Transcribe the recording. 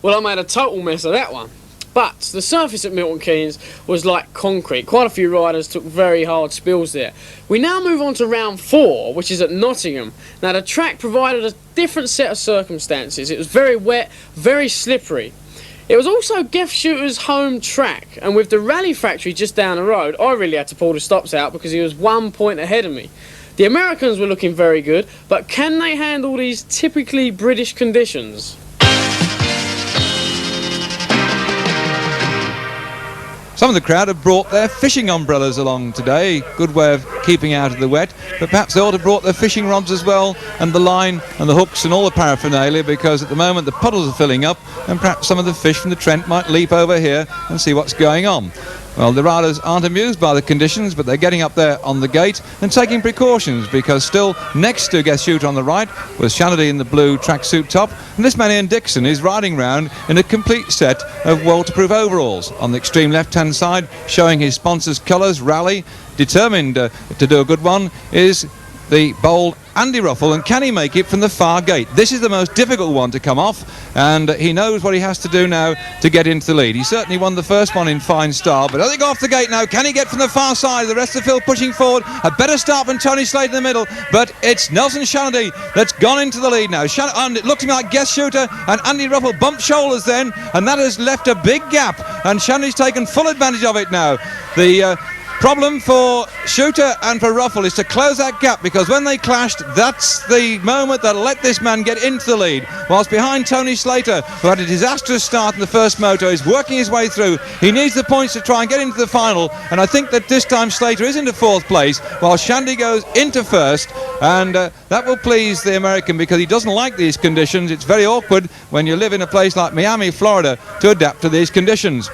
Well, I made a total mess of that one. But the surface at Milton Keynes was like concrete. Quite a few riders took very hard spills there. We now move on to round 4, which is at Nottingham. Now the track provided a different set of circumstances. It was very wet, very slippery. It was also Geoff Shooter's home track, and with the rally factory just down the road, I really had to pull the stops out because he was 1 point ahead of me. The Americans were looking very good, but can they handle these typically British conditions? Some of the crowd have brought their fishing umbrellas along today, good way of keeping out of the wet, but perhaps they ought to have brought their fishing rods as well, and the line and the hooks and all the paraphernalia, because at the moment the puddles are filling up and perhaps some of the fish from the Trent might leap over here and see what's going on. Well, the riders aren't amused by the conditions, but they're getting up there on the gate and taking precautions, because still next to Geoff Shooter on the right was Chanady in the blue tracksuit top, and this man Ian Dixon is riding round in a complete set of waterproof overalls. On the extreme left-hand side, showing his sponsor's colours, Rally, determined to do a good one, is the bold Andy Ruffle, and can he make it from the far gate? This is the most difficult one to come off, and he knows what he has to do now to get into the lead. He certainly won the first one in fine style, but as they go off the gate now, can he get from the far side? The rest of the field pushing forward. A better start from Tony Slade in the middle, but it's Nelson Chanady that's gone into the lead now. And it looks to me like Geoff Shooter and Andy Ruffle bumped shoulders then, and that has left a big gap, and Chanady's taken full advantage of it now. The problem for Shooter and for Ruffle is to close that gap, because when they clashed, that's the moment that let this man get into the lead, whilst behind Tony Slater, who had a disastrous start in the first moto, is working his way through. He needs the points to try and get into the final, and I think that this time Slater is into 4th place while Chanady goes into 1st, and that will please the American, because he doesn't like these conditions. It's very awkward when you live in a place like Miami, Florida, to adapt to these conditions.